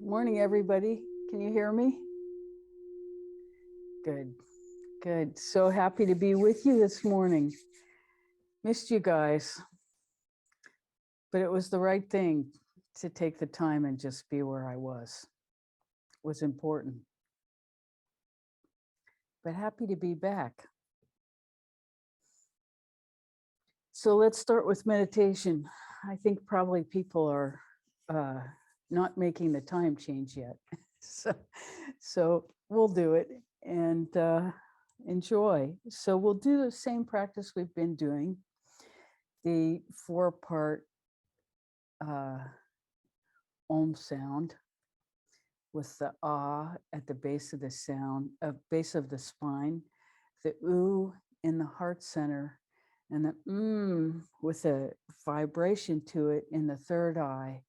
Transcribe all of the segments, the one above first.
Morning, everybody. Can you hear me? Good, good. So happy to be with you this morning. Missed you guys, but it was the right thing to take the time and just be where I was. It was important. But happy to be back. So let's start with meditation. I think probably people are not making the time change yet. so we'll do it and enjoy. So we'll do the same practice we've been doing, the 4-part Om sound with the ah at the base of the sound, base of the spine, the oo in the heart center, and the with a vibration to it in the third eye,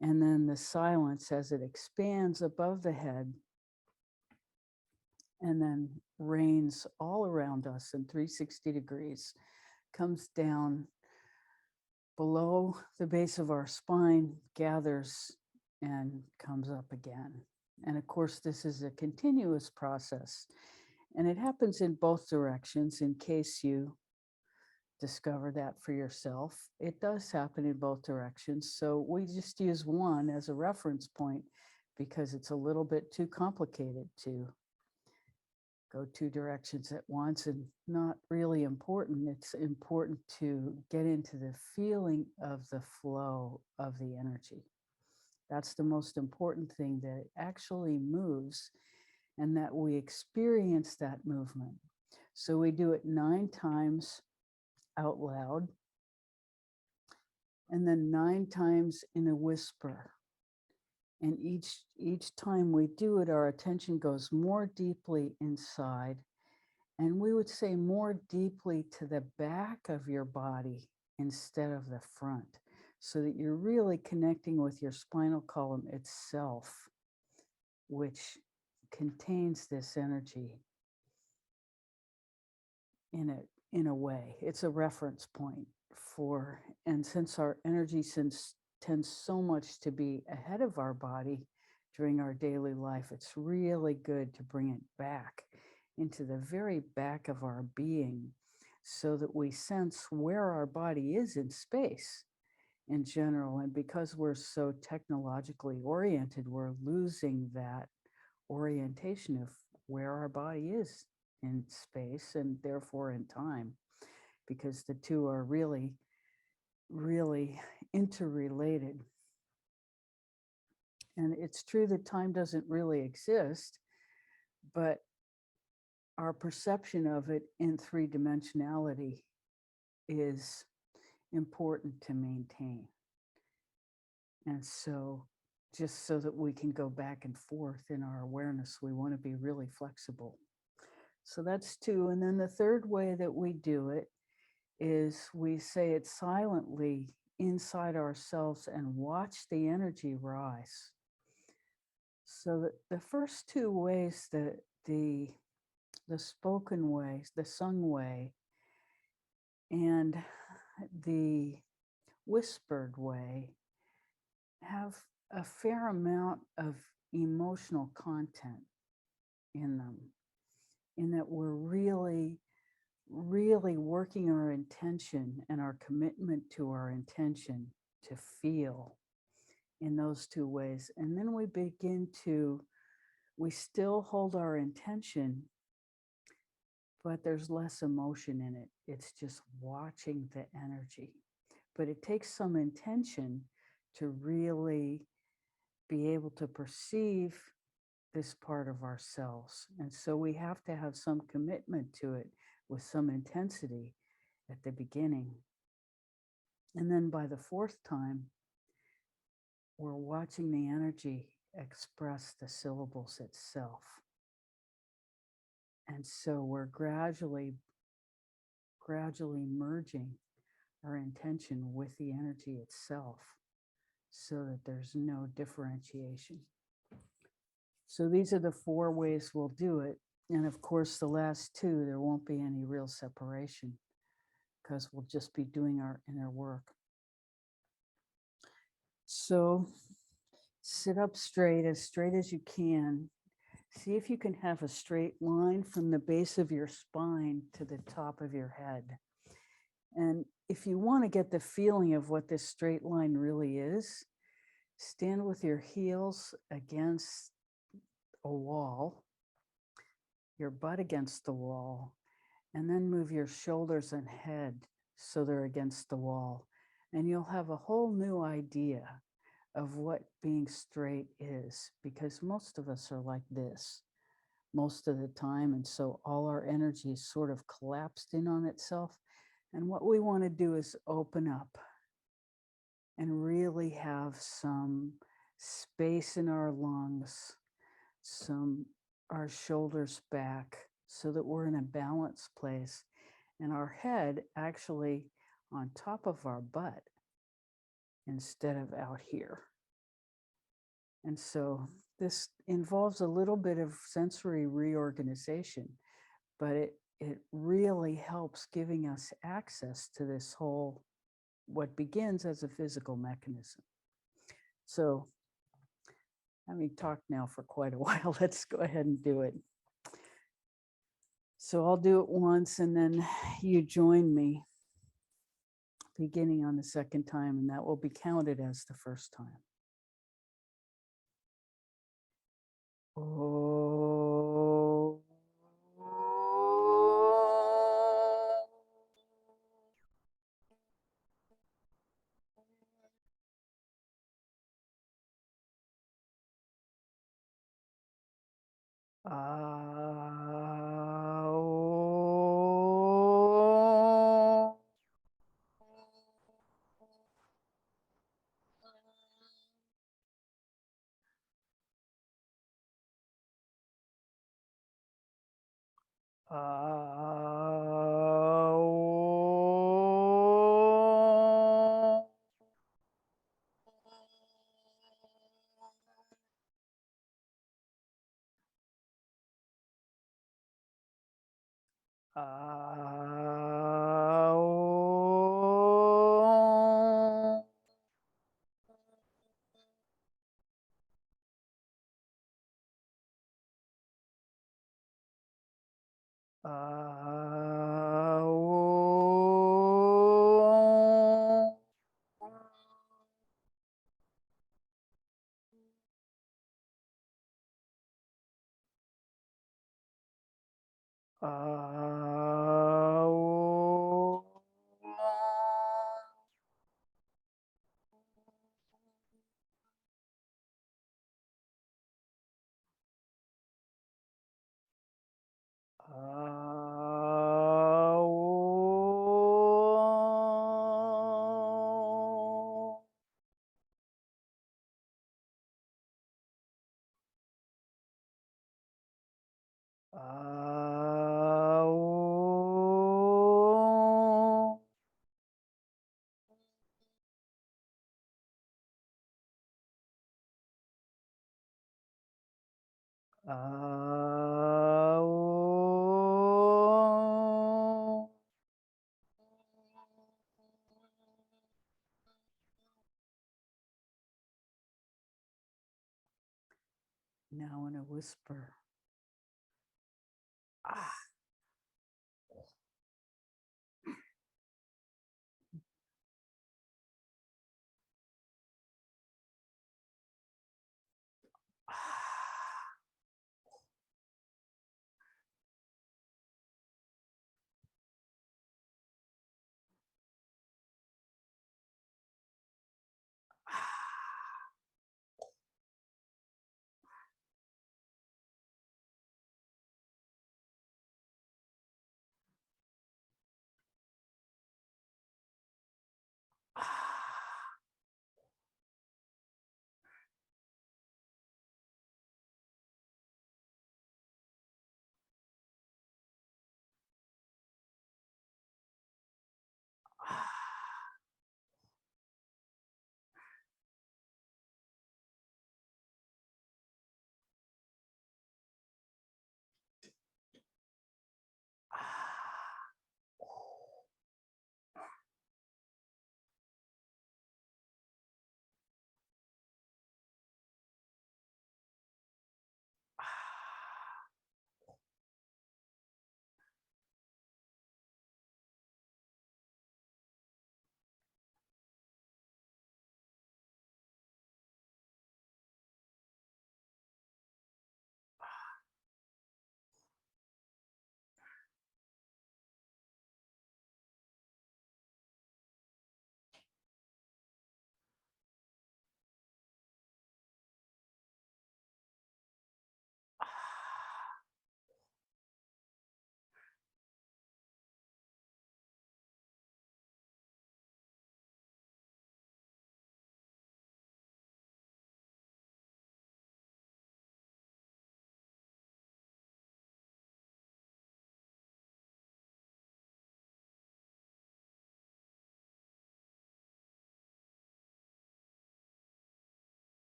and then the silence as it expands above the head and then rains all around us in 360 degrees, comes down below the base of our spine, gathers and comes up again. And of course, this is a continuous process, and it happens in both directions. In case you discover that for yourself, it does happen in both directions. So we just use one as a reference point because it's a little bit too complicated to go two directions at once, and not really important. It's important to get into the feeling of the flow of the energy. That's the most important thing, that it actually moves and that we experience that movement. So we do it 9 times out loud and then 9 times in a whisper. And each time we do it, our attention goes more deeply inside. And we would say more deeply to the back of your body instead of the front, so that you're really connecting with your spinal column itself, which contains this energy in a way. It's a reference point for, and since our energy tends so much to be ahead of our body during our daily life, it's really good to bring it back into the very back of our being, so that we sense where our body is in space in general. And because we're so technologically oriented, we're losing that orientation of where our body is in space and therefore in time, because the two are really, really interrelated. And it's true that time doesn't really exist, but our perception of it in 3-dimensionality is important to maintain. And so just so that we can go back and forth in our awareness, we want to be really flexible. So that's 2. And then the third way that we do it is we say it silently inside ourselves and watch the energy rise. So that the first 2 ways, the spoken way, the sung way, and the whispered way, have a fair amount of emotional content in them, in that we're really, really working our intention and our commitment to our intention to feel in those 2 ways. And then we still hold our intention, but there's less emotion in it. It's just watching the energy. But it takes some intention to really be able to perceive this part of ourselves. And so we have to have some commitment to it with some intensity at the beginning. And then by the 4th time, we're watching the energy express the syllables itself. And so we're gradually merging our intention with the energy itself, so that there's no differentiation. So these are the 4 ways we'll do it. And of course, the last 2, there won't be any real separation, because we'll just be doing our inner work. So Sit up straight as you can. See if you can have a straight line from the base of your spine to the top of your head. And if you want to get the feeling of what this straight line really is, stand with your heels against a wall, your butt against the wall, and then move your shoulders and head so they're against the wall. And you'll have a whole new idea of what being straight is, because most of us are like this most of the time. And so all our energy is sort of collapsed in on itself. And what we want to do is open up and really have some space in our lungs, our shoulders back so that we're in a balanced place, and our head actually on top of our butt instead of out here. And so this involves a little bit of sensory reorganization, but it really helps giving us access to this whole, what begins as a physical mechanism. So having talked now for quite a while, let's go ahead and do it. So I'll do it once and then you join me beginning on the second time, and that will be counted as the first time. Oh. Now in a whisper. Ah.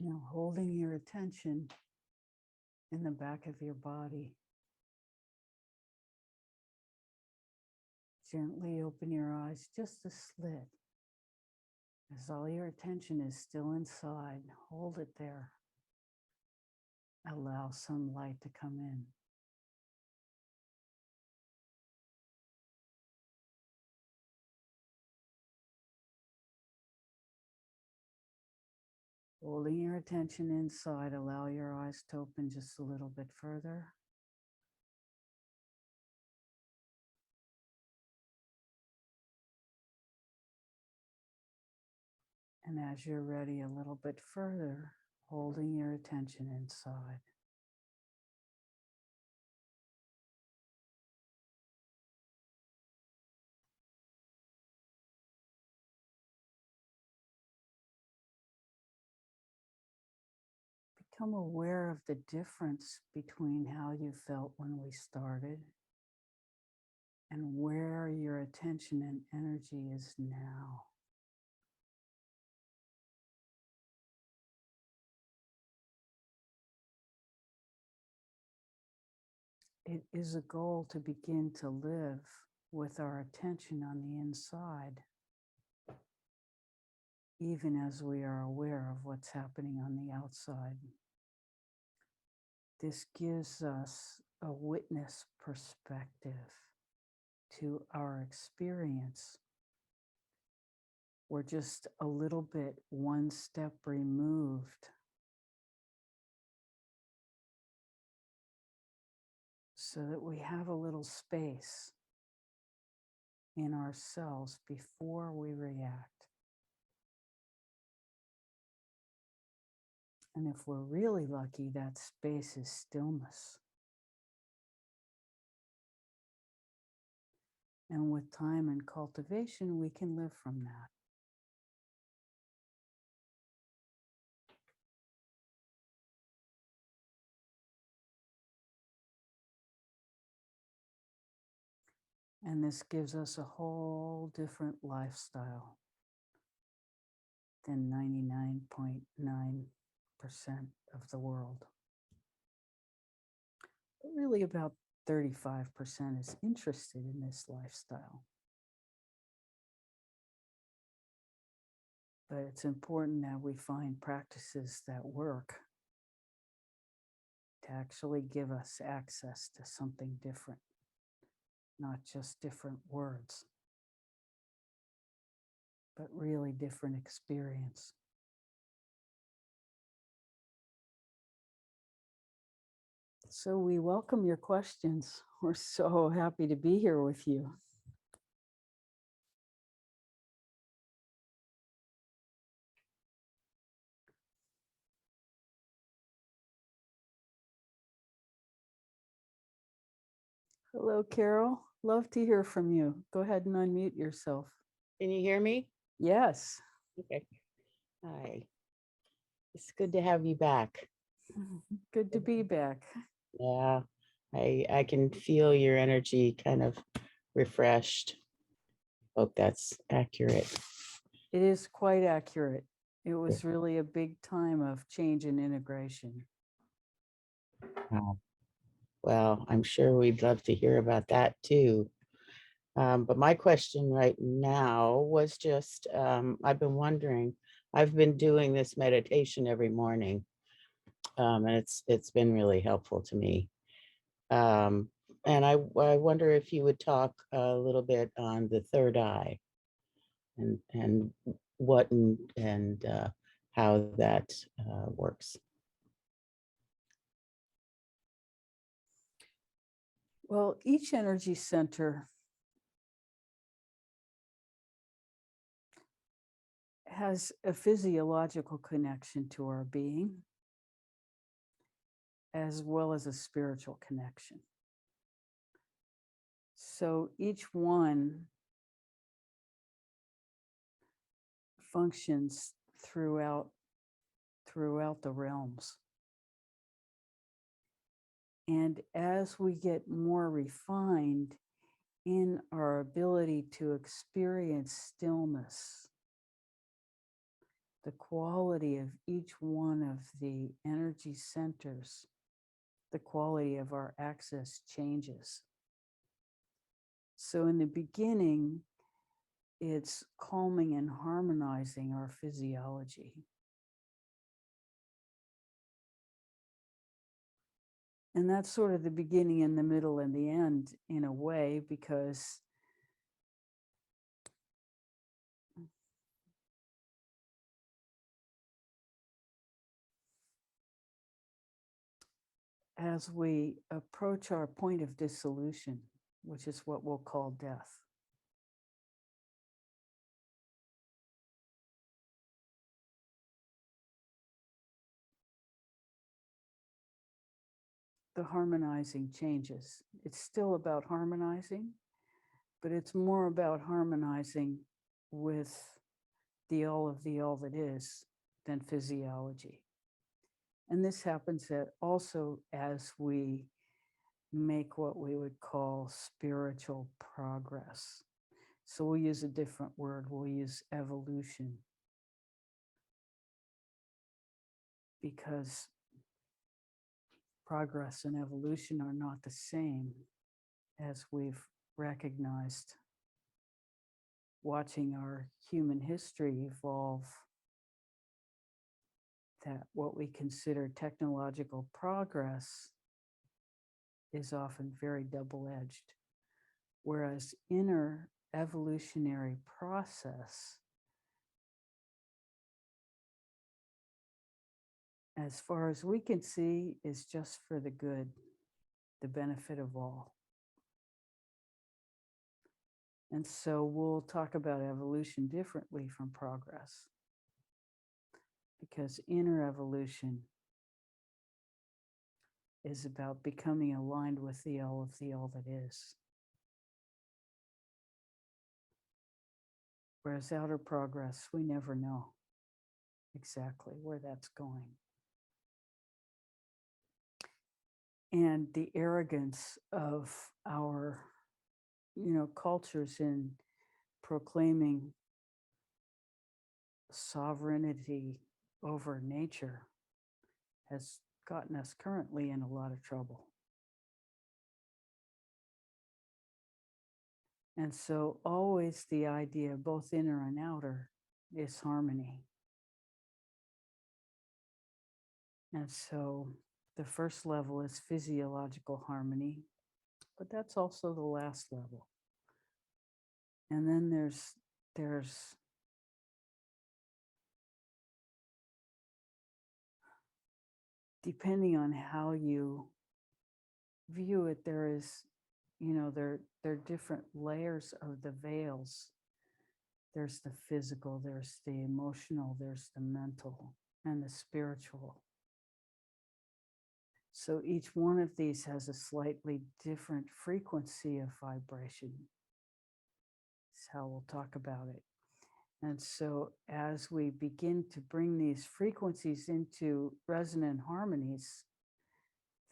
Now, holding your attention in the back of your body, gently open your eyes just a slit. As all your attention is still inside, hold it there. Allow some light to come in. Holding your attention inside, allow your eyes to open just a little bit further. And as you're ready, a little bit further, holding your attention inside. Become aware of the difference between how you felt when we started and where your attention and energy is now. It is a goal to begin to live with our attention on the inside, even as we are aware of what's happening on the outside. This gives us a witness perspective to our experience. We're just a little bit one step removed so that we have a little space in ourselves before we react. And if we're really lucky, that space is stillness. And with time and cultivation, we can live from that. And this gives us a whole different lifestyle than 99.9% of the world. But really about 35% is interested in this lifestyle. But it's important that we find practices that work to actually give us access to something different, not just different words, but really different experience. So we welcome your questions. We're so happy to be here with you. Hello, Carol. Love to hear from you. Go ahead and unmute yourself. Can you hear me? Yes. Okay. Hi. It's good to have you back. Good to be back. Yeah. I can feel your energy kind of refreshed. Hope that's accurate. It is quite accurate. It was really a big time of change and integration. Well, I'm sure we'd love to hear about that too. But my question right now was just, I've been wondering, I've been doing this meditation every morning, and it's been really helpful to me. And I wonder if you would talk a little bit on the third eye and what and how that works. Well, each energy center has a physiological connection to our being, as well as a spiritual connection. So each one functions throughout the realms. And as we get more refined in our ability to experience stillness, the quality of each one of the energy centers, the quality of our access changes. So in the beginning, it's calming and harmonizing our physiology. And that's sort of the beginning and the middle and the end in a way, because as we approach our point of dissolution, which is what we'll call death, the harmonizing changes. It's still about harmonizing, but it's more about harmonizing with the all of the all that is than physiology. And this happens also as we make what we would call spiritual progress. So we'll use a different word, we'll use evolution, because progress and evolution are not the same, as we've recognized watching our human history evolve, that what we consider technological progress is often very double-edged, whereas inner evolutionary process, as far as we can see, is just for the good, the benefit of all. And so we'll talk about evolution differently from progress, because inner evolution is about becoming aligned with the all of the all that is. Whereas outer progress, we never know exactly where that's going. And the arrogance of our, cultures in proclaiming sovereignty over nature has gotten us currently in a lot of trouble. And so always the idea, both inner and outer, is harmony. And so the first level is physiological harmony, but that's also the last level. And then there's depending on how you view it, there is, there are different layers of the veils. There's the physical, there's the emotional, there's the mental, and the spiritual. So each one of these has a slightly different frequency of vibration. That's how we'll talk about it. And so as we begin to bring these frequencies into resonant harmonies,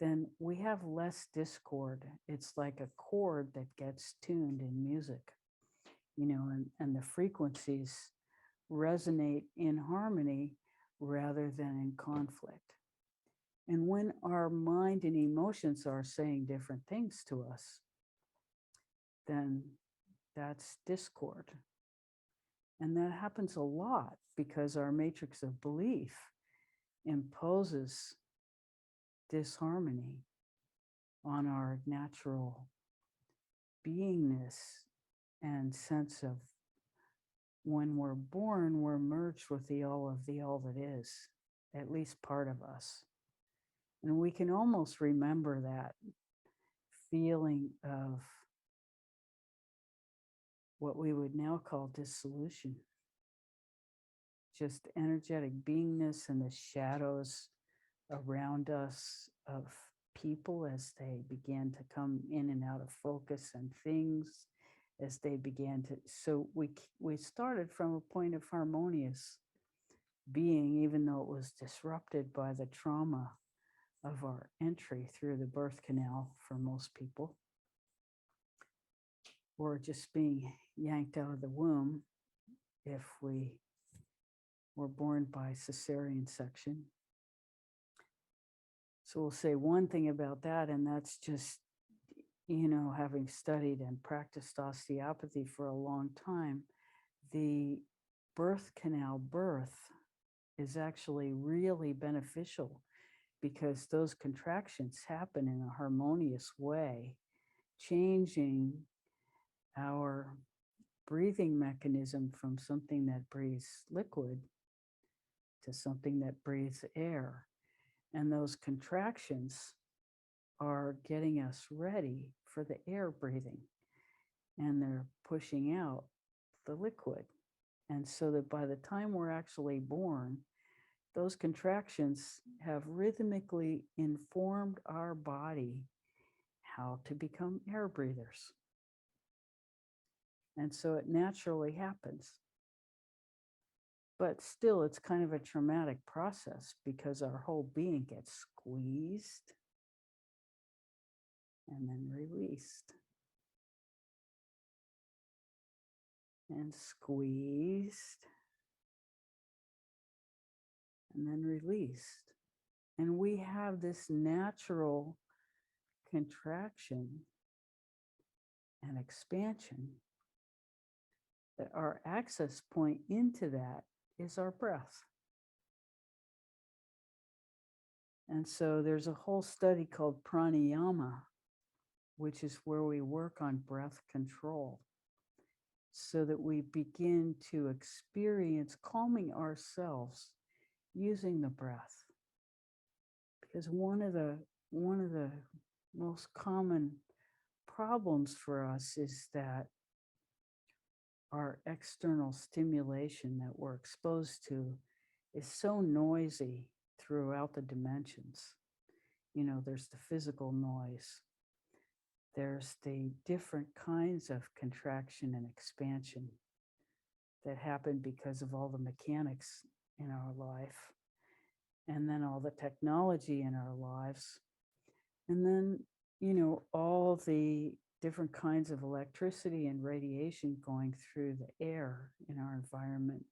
then we have less discord. It's like a chord that gets tuned in music, and the frequencies resonate in harmony rather than in conflict. And when our mind and emotions are saying different things to us, then that's discord. And that happens a lot because our matrix of belief imposes disharmony on our natural beingness and sense of, when we're born, we're merged with the all that is, at least part of us. And we can almost remember that feeling of what we would now call dissolution. Just energetic beingness and the shadows around us of people as they began to come in and out of focus, and things as they began to. So we started from a point of harmonious being, even though it was disrupted by the trauma of our entry through the birth canal for most people, or just being yanked out of the womb if we We're born by cesarean section. So we'll say one thing about that, and that's just, having studied and practiced osteopathy for a long time, the birth canal birth is actually really beneficial because those contractions happen in a harmonious way, changing our breathing mechanism from something that breathes liquid to something that breathes air. And those contractions are getting us ready for the air breathing, and they're pushing out the liquid. And so that by the time we're actually born, those contractions have rhythmically informed our body how to become air breathers. And so it naturally happens. But still, it's kind of a traumatic process because our whole being gets squeezed and then released. And squeezed and then released. And we have this natural contraction and expansion that our access point into that is our breath. And so there's a whole study called pranayama, which is where we work on breath control so that we begin to experience calming ourselves using the breath. Because one of the most common problems for us is that our external stimulation that we're exposed to is so noisy throughout the dimensions. There's the physical noise. There's the different kinds of contraction and expansion that happen because of all the mechanics in our life, and then all the technology in our lives, and then, all the different kinds of electricity and radiation going through the air in our environment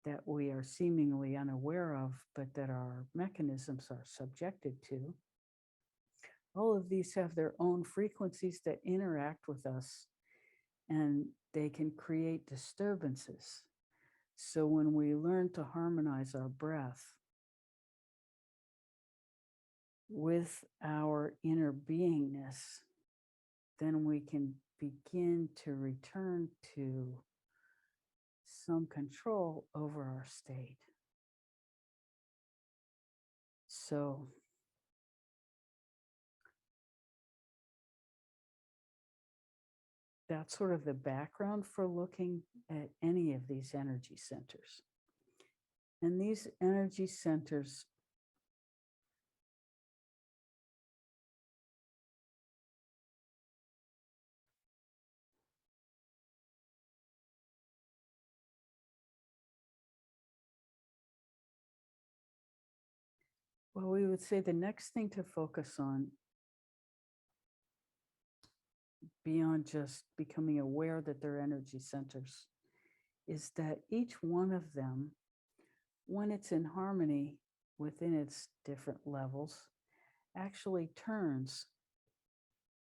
that we are seemingly unaware of, but that our mechanisms are subjected to. All of these have their own frequencies that interact with us, and they can create disturbances. So when we learn to harmonize our breath with our inner beingness, then we can begin to return to some control over our state. So that's sort of the background for looking at any of these energy centers. And these energy centers well, we would say the next thing to focus on, beyond just becoming aware that they're energy centers, is that each one of them, when it's in harmony within its different levels, actually turns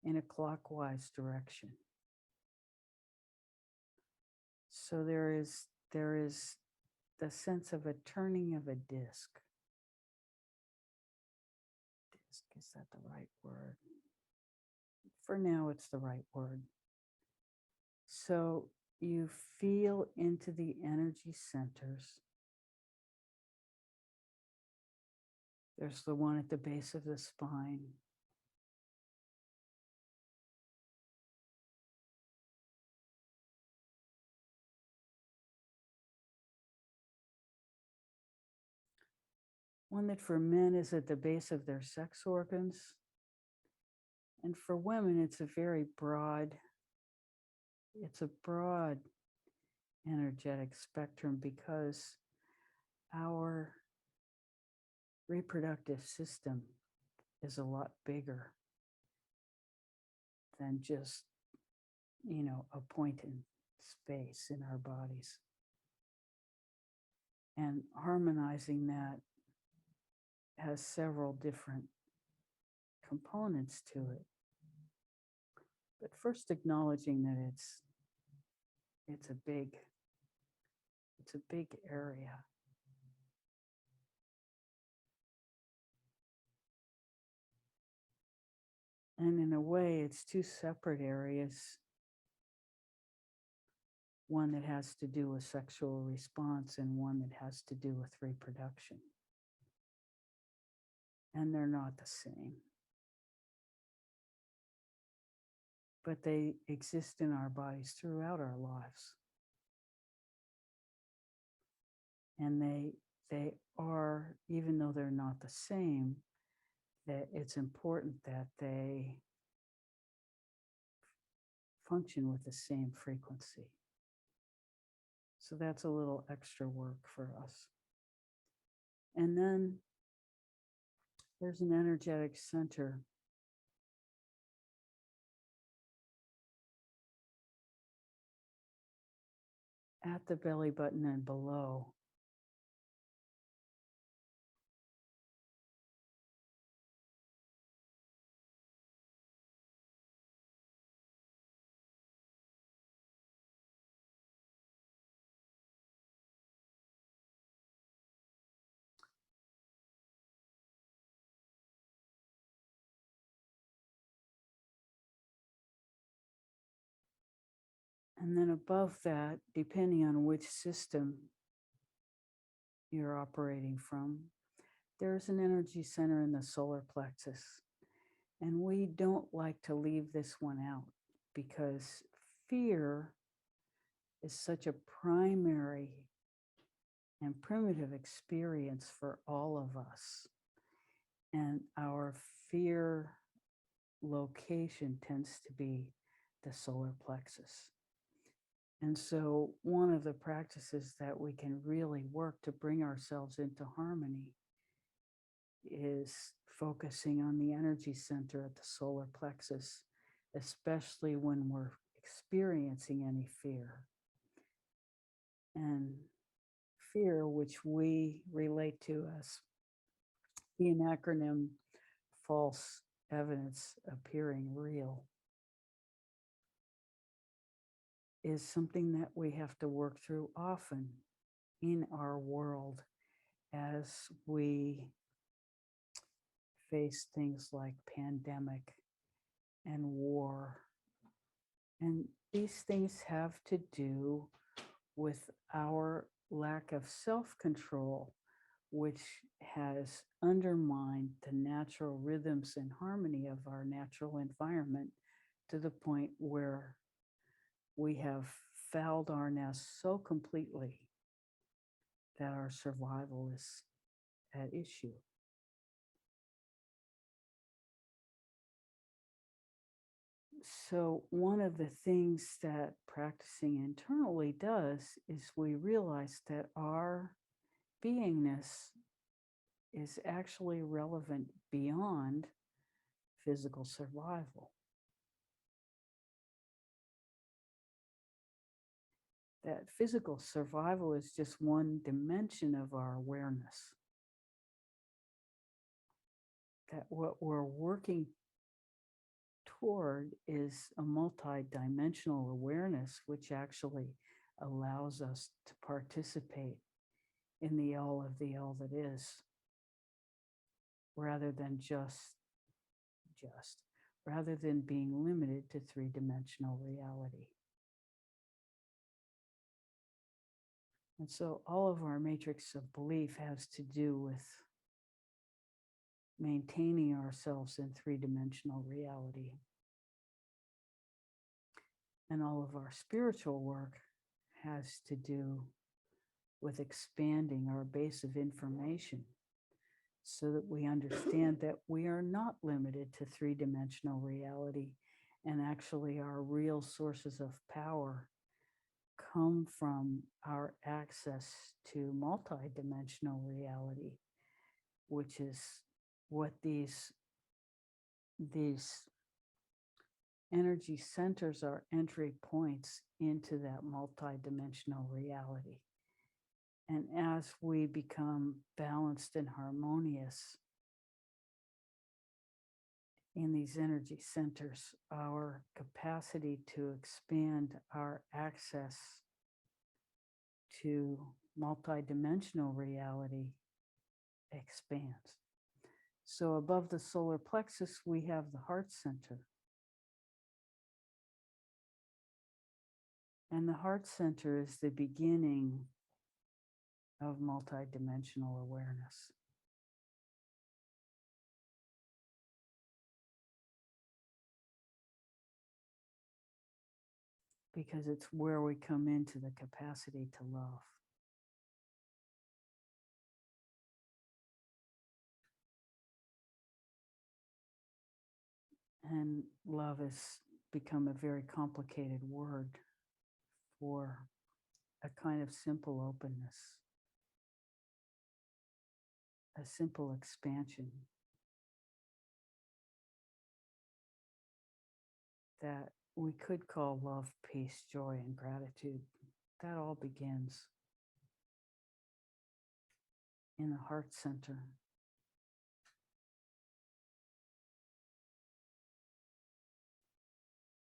in a clockwise direction. So there is the sense of a turning of a disc. Disc, is that the right word? For now, it's the right word. So you feel into the energy centers. There's the one at the base of the spine. One that for men is at the base of their sex organs. And for women, it's a broad energetic spectrum because our reproductive system is a lot bigger than just, a point in space in our bodies. And harmonizing that has several different components to it. But first acknowledging that it's a big it's a big area. And in a way, it's two separate areas. One that has to do with sexual response and one that has to do with reproduction. And they're not the same. But they exist in our bodies throughout our lives. And they are, even though they're not the same, that it's important that they function with the same frequency. So that's a little extra work for us. And then there's an energetic center at the belly button and below. And then above that, depending on which system you're operating from, there's an energy center in the solar plexus. And we don't like to leave this one out because fear is such a primary and primitive experience for all of us. And our fear location tends to be the solar plexus. And so one of the practices that we can really work to bring ourselves into harmony is focusing on the energy center at the solar plexus, especially when we're experiencing any fear. And fear, which we relate to as the acronym false evidence appearing real, is something that we have to work through often in our world as we face things like pandemic and war. And these things have to do with our lack of self-control, which has undermined the natural rhythms and harmony of our natural environment to the point where we have fouled our nest so completely that our survival is at issue. So one of the things that practicing internally does is we realize that our beingness is actually relevant beyond physical survival. That physical survival is just one dimension of our awareness. That what we're working toward is a multi-dimensional awareness, which actually allows us to participate in the all of the all that is, rather than rather than being limited to three-dimensional reality. And so all of our matrix of belief has to do with maintaining ourselves in three-dimensional reality. And all of our spiritual work has to do with expanding our base of information so that we understand that we are not limited to three-dimensional reality, and actually our real sources of power come from our access to multi-dimensional reality, which is what these energy centers are entry points into that multi-dimensional reality. And as we become balanced and harmonious in these energy centers, our capacity to expand our access to multidimensional reality expands. So above the solar plexus, we have the heart center. And the heart center is the beginning of multidimensional awareness. Because it's where we come into the capacity to love. And love has become a very complicated word for a kind of simple openness, a simple expansion that we could call love, peace, joy, and gratitude. That all begins in the heart center.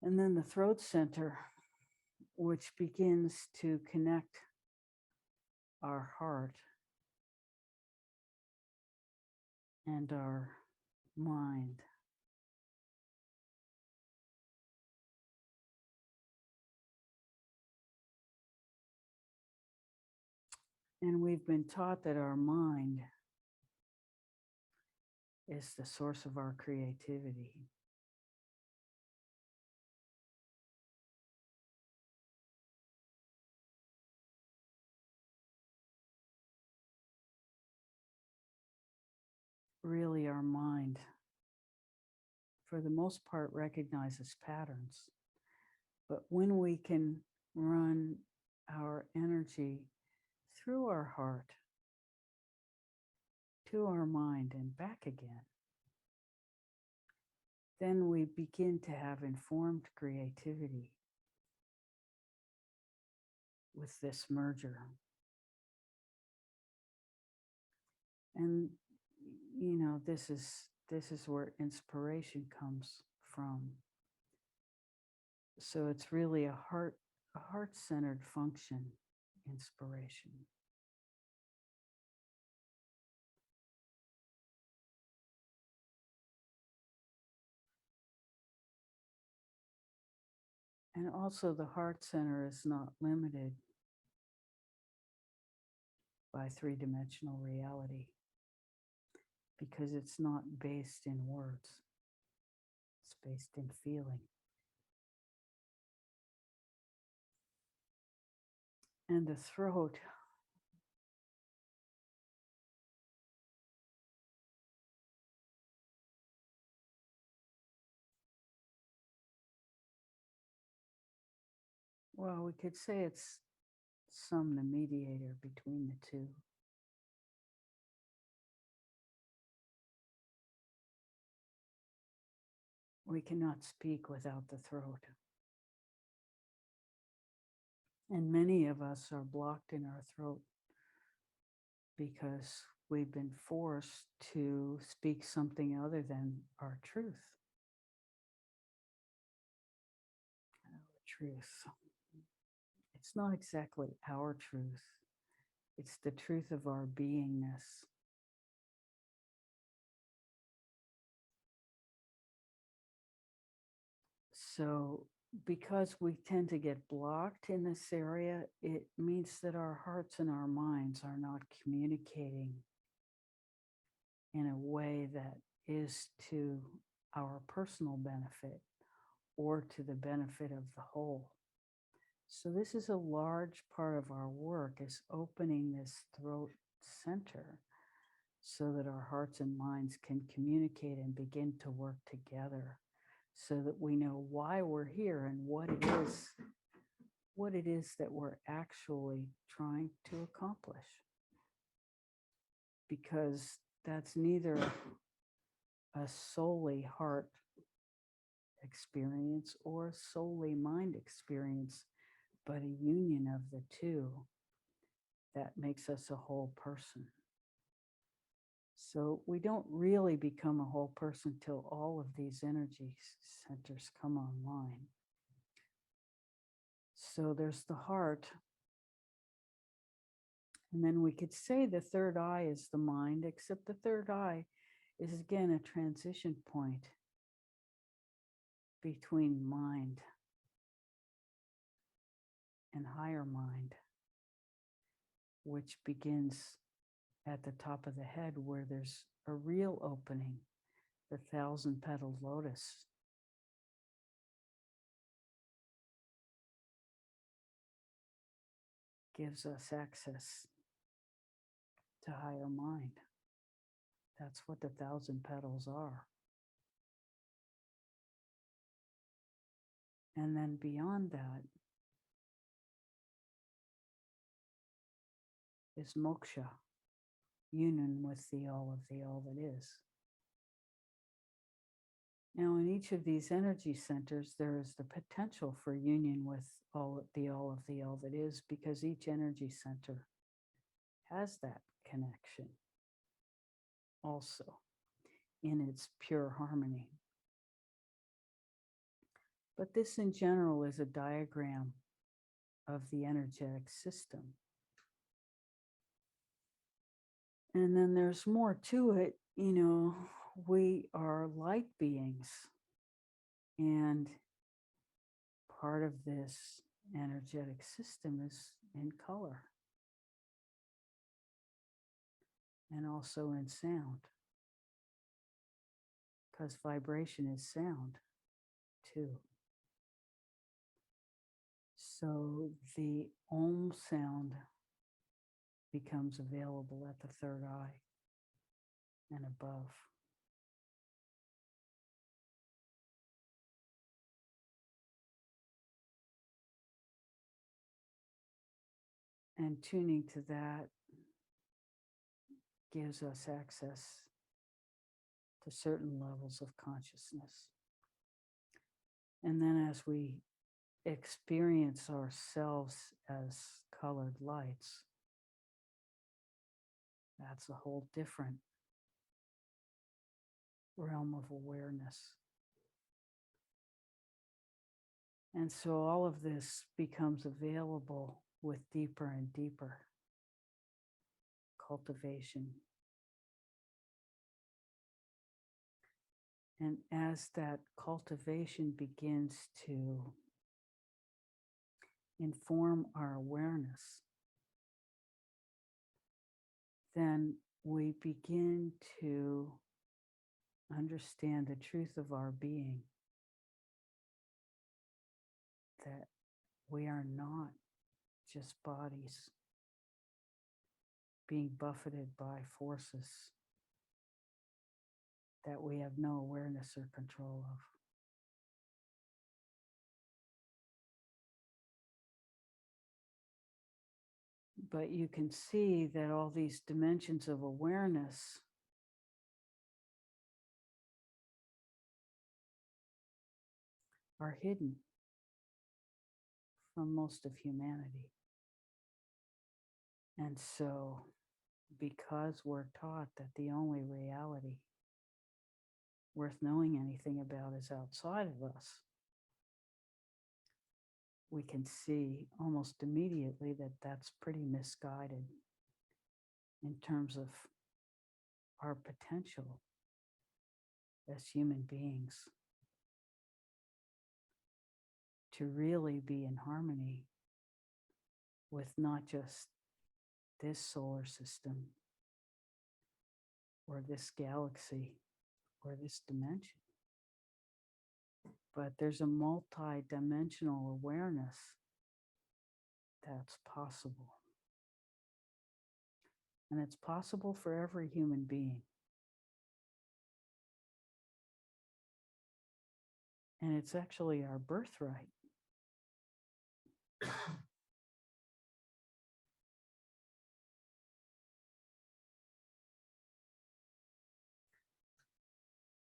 And then the throat center, which begins to connect our heart and our mind. And we've been taught that our mind is the source of our creativity. Really, our mind, for the most part, recognizes patterns. But when we can run our energy through our heart to our mind and back again, then we begin to have informed creativity with this merger. And this is where inspiration comes from. So it's really a heart-centered function, inspiration. And also the heart center is not limited by three-dimensional reality because it's not based in words. It's based in feeling. And the throat, well, we could say it's the mediator between the two. We cannot speak without the throat. And many of us are blocked in our throat because we've been forced to speak something other than our truth. Our truth. It's not exactly our truth. It's the truth of our beingness. So because we tend to get blocked in this area, it means that our hearts and our minds are not communicating in a way that is to our personal benefit or to the benefit of the whole. So this is a large part of our work, is opening this throat center so that our hearts and minds can communicate and begin to work together so that we know why we're here and what it is that we're actually trying to accomplish. Because that's neither a solely heart experience or solely mind experience, but a union of the two. that makes us a whole person. So we don't really become a whole person till all of these energy centers come online. So there's the heart. And then we could say the third eye is the mind, except the third eye is again a transition point between mind and higher mind, which begins at the top of the head where there's a real opening, the 1,000-petaled lotus. Gives us access to higher mind. That's what the 1,000 petals are. And then beyond that is moksha, union with the all that is. Now, in each of these energy centers, there is the potential for union with all that is, because each energy center has that connection also in its pure harmony. But this in general is a diagram of the energetic system. And then there's more to it. We are light beings, and part of this energetic system is in color and also in sound, because vibration is sound too. So the Om sound becomes available at the third eye and above. And tuning to that gives us access to certain levels of consciousness. And then as we experience ourselves as colored lights, that's a whole different realm of awareness. And so all of this becomes available with deeper and deeper cultivation. And as that cultivation begins to inform our awareness, then we begin to understand the truth of our being, that we are not just bodies being buffeted by forces that we have no awareness or control of. But you can see that all these dimensions of awareness are hidden from most of humanity. And so, because we're taught that the only reality worth knowing anything about is outside of us, we can see almost immediately that that's pretty misguided in terms of our potential as human beings to really be in harmony with not just this solar system or this galaxy or this dimension, but there's a multi-dimensional awareness that's possible. And it's possible for every human being. And it's actually our birthright.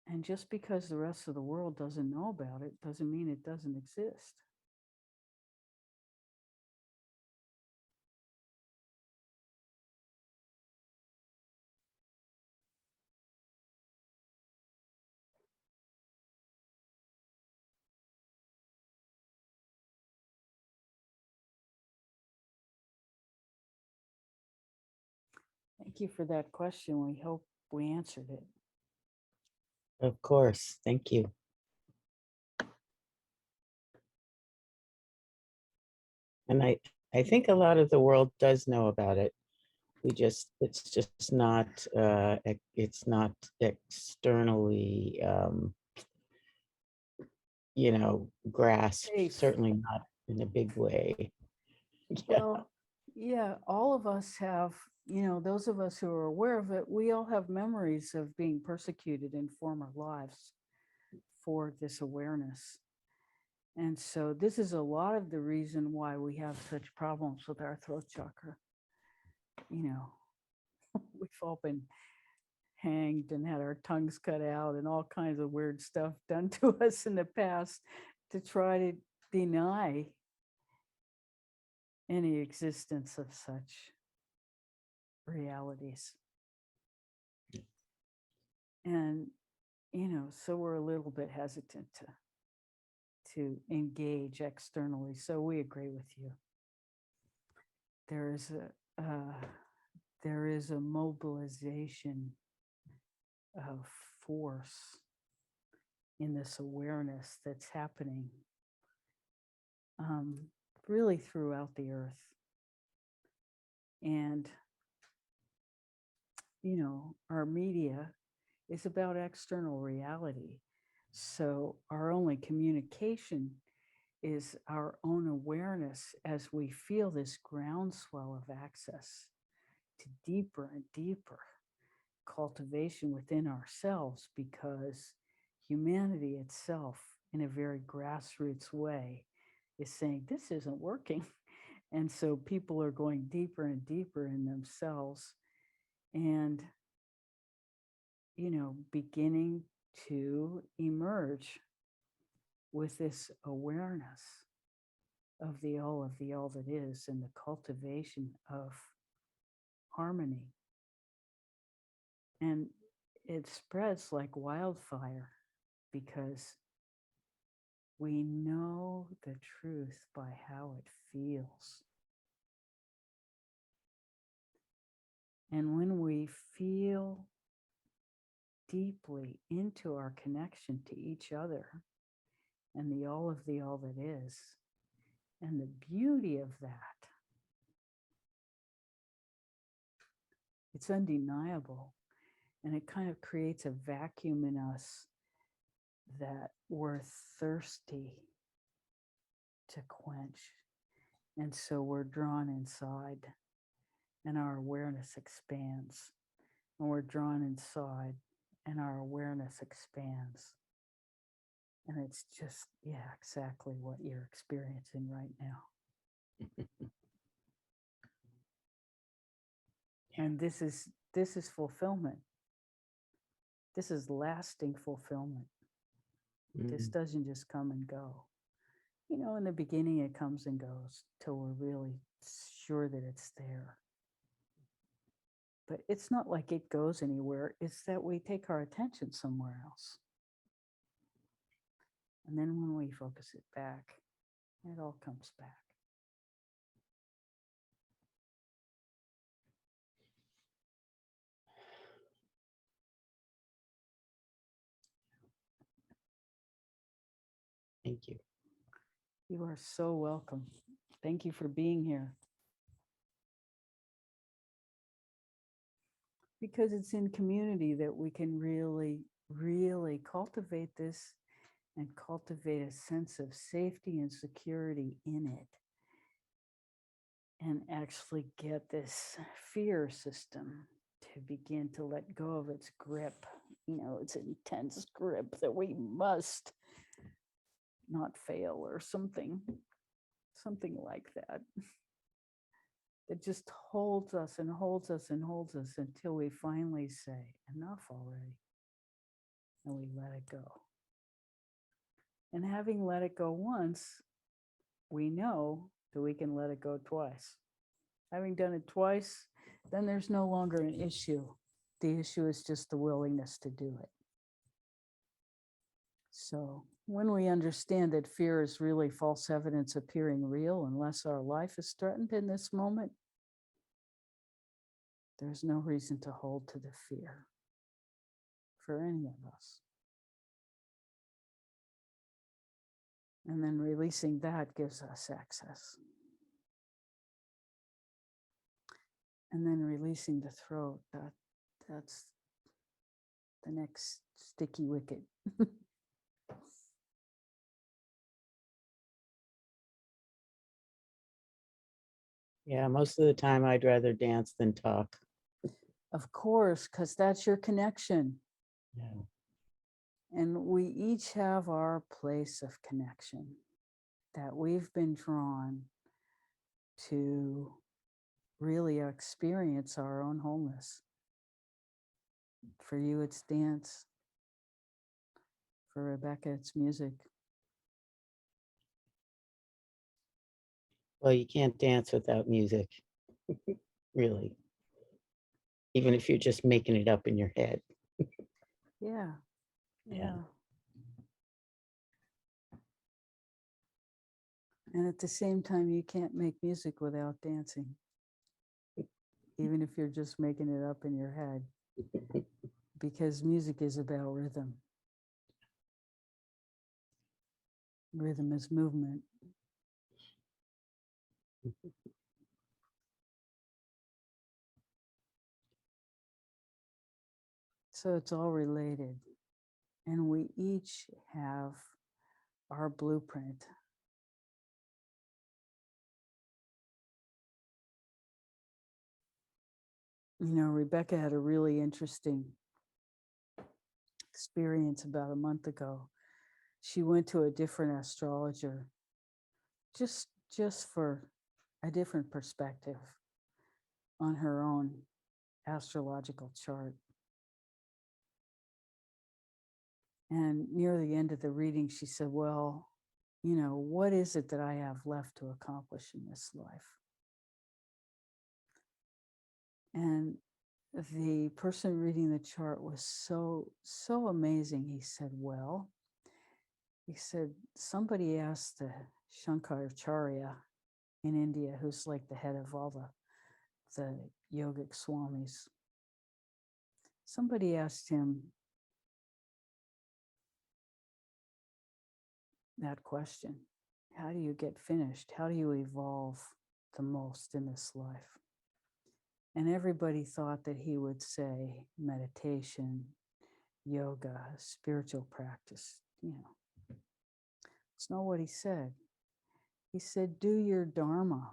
And just because the rest of the world doesn't know about it doesn't mean it doesn't exist. Thank you for that question. We hope we answered it. Of course. Thank you. And I think a lot of the world does know about it. It's just not, it's not externally, grasped, Safe. certainly not in a big way. Yeah. Well, yeah, all of us have, those of us who are aware of it, we all have memories of being persecuted in former lives for this awareness. And so this is a lot of the reason why we have such problems with our throat chakra. You know, we've all been hanged and had our tongues cut out and all kinds of weird stuff done to us in the past to try to deny any existence of such realities. And, so we're a little bit hesitant to engage externally. So we agree with you. There is a mobilization of force in this awareness that's happening really throughout the earth. And, our media is about external reality. So our only communication is our own awareness as we feel this groundswell of access to deeper and deeper cultivation within ourselves, because humanity itself, in a very grassroots way, is saying this isn't working. And so people are going deeper and deeper in themselves and, beginning to emerge with this awareness of the all that is, and the cultivation of harmony. And it spreads like wildfire because we know the truth by how it feels. And when we feel deeply into our connection to each other and the all that is, and the beauty of that, it's undeniable. And it kind of creates a vacuum in us that we're thirsty to quench. And so we're drawn inside, and our awareness expands. And we're drawn inside, and our awareness expands. And it's just, yeah, exactly what you're experiencing right now. And this is fulfillment. This is lasting fulfillment. This doesn't just come and go. In the beginning it comes and goes till we're really sure that it's there. But it's not like it goes anywhere. It's that we take our attention somewhere else. And then when we focus it back, it all comes back. Thank you. You are so welcome. Thank you for being here. Because it's in community that we can really, really cultivate this and cultivate a sense of safety and security in it. And actually get this fear system to begin to let go of its grip. It's intense grip that we must not fail or something like that. That just holds us and holds us and holds us until we finally say, enough already. And we let it go. And having let it go once, we know that we can let it go twice. Having done it twice, then there's no longer an issue. The issue is just the willingness to do it. So when we understand that fear is really false evidence appearing real unless our life is threatened in this moment, There's no reason to hold to the fear for any of us. And then releasing that gives us access. And then releasing the throat, that's the next sticky wicket. Yeah, most of the time I'd rather dance than talk. Of course, because that's your connection. Yeah. And we each have our place of connection that we've been drawn to really experience our own wholeness. For you, it's dance. For Rebecca, it's music. Well, you can't dance without music, really, even if you're just making it up in your head. Yeah. Yeah. And at the same time, you can't make music without dancing, even if you're just making it up in your head, because music is about rhythm. Rhythm is movement. So it's all related. And we each have our blueprint. You know, Rebecca had a really interesting experience about a month ago. She went to a different astrologer just for a different perspective on her own astrological chart. And near the end of the reading, she said, well, you know, what is it that I have left to accomplish in this life? And the person reading the chart was so amazing. He said, somebody asked the Shankaracharya in India, who's like the head of all the yogic swamis. Somebody asked him that question. How do you get finished? How do you evolve the most in this life? And everybody thought that he would say meditation, yoga, spiritual practice, you know. It's not what he said. He said, do your dharma.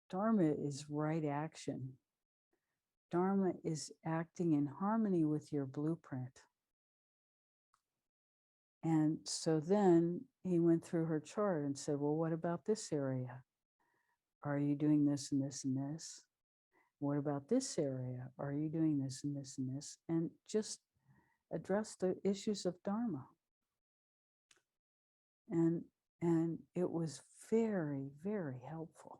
Dharma is right action. Dharma is acting in harmony with your blueprint. And so then he went through her chart and said, well, what about this area? Are you doing this and this and this? What about this area? Are you doing this and this and this? And just address the issues of Dharma. And it was very, very helpful.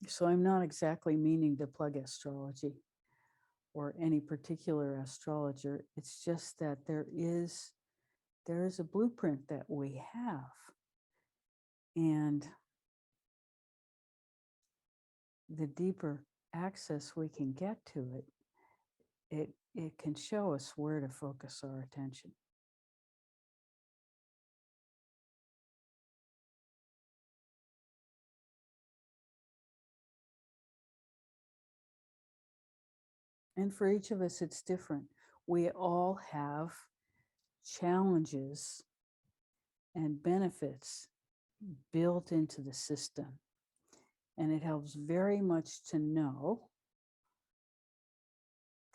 So I'm not exactly meaning to plug astrology or any particular astrologer. It's just that there is a blueprint that we have. And the deeper access we can get to it, it can show us where to focus our attention. And for each of us, it's different. We all have challenges and benefits built into the system. And it helps very much to know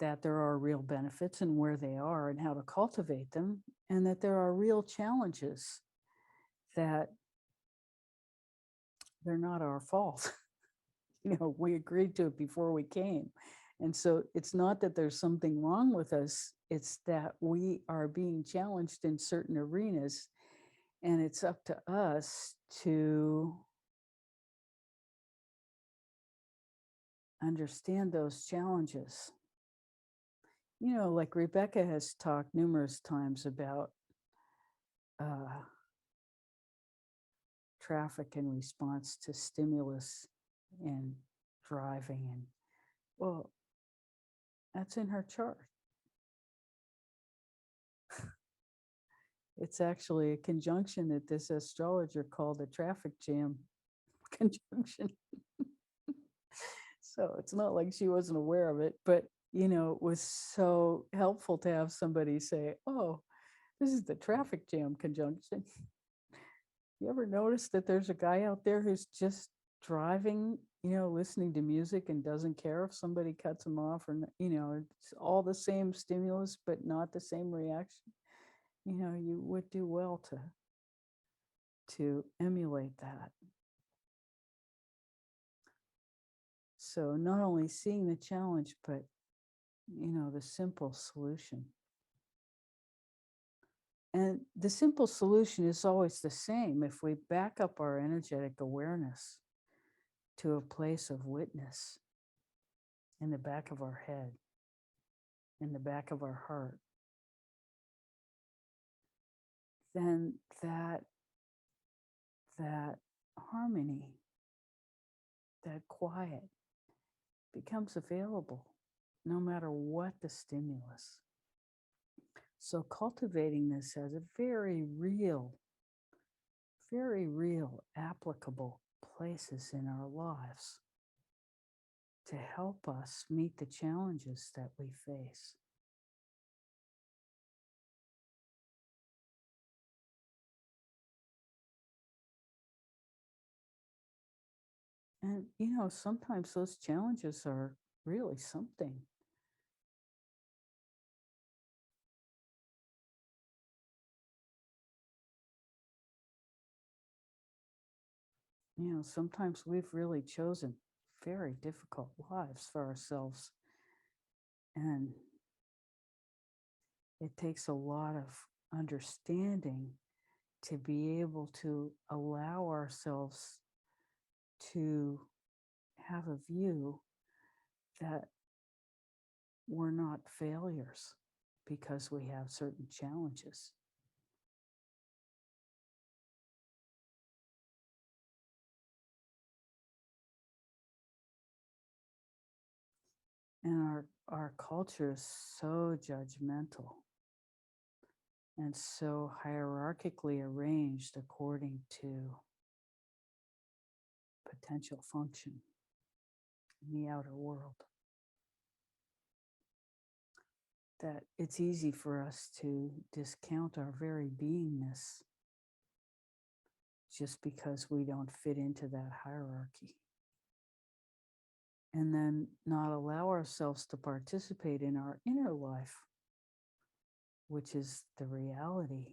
that there are real benefits and where they are and how to cultivate them, and that there are real challenges that they're not our fault. You know, we agreed to it before we came. And so it's not that there's something wrong with us, it's that we are being challenged in certain arenas, and it's up to us to understand those challenges Like Rebecca has talked numerous times about uh, traffic in response to stimulus and driving. And well, that's in her chart. It's actually a conjunction that this astrologer called a traffic jam conjunction. So it's not like she wasn't aware of it, but it was so helpful to have somebody say, oh, this is the traffic jam conjunction. You ever notice that there's a guy out there who's just driving, listening to music and doesn't care if somebody cuts him off or, it's all the same stimulus, but not the same reaction? You would do well to emulate that. So not only seeing the challenge, but, the simple solution. And the simple solution is always the same. If we back up our energetic awareness to a place of witness in the back of our head, in the back of our heart, then that harmony, that quiet becomes available no matter what the stimulus. So cultivating this has a very real, applicable places in our lives to help us meet the challenges that we face. And, sometimes those challenges are really something. Sometimes we've really chosen very difficult lives for ourselves. And it takes a lot of understanding to be able to allow ourselves to have a view that we're not failures because we have certain challenges. And our culture is so judgmental and so hierarchically arranged according to potential function in the outer world that it's easy for us to discount our very beingness just because we don't fit into that hierarchy. And then not allow ourselves to participate in our inner life, which is the reality,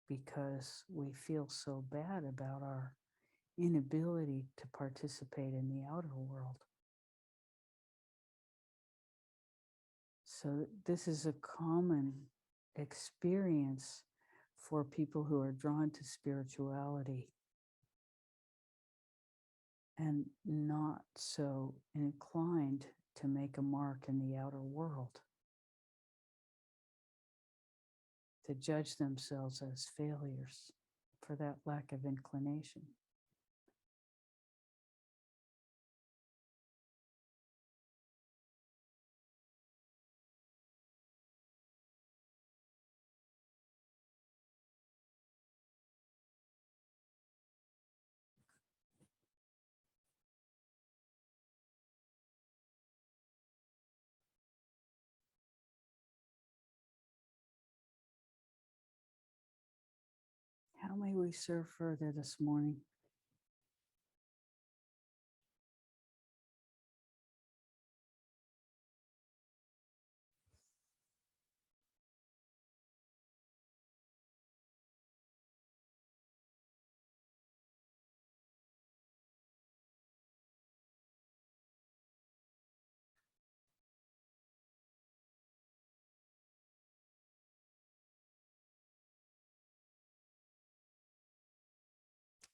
because we feel so bad about our inability to participate in the outer world. So this is a common experience for people who are drawn to spirituality and not so inclined to make a mark in the outer world, to judge themselves as failures for that lack of inclination. How may we serve further this morning?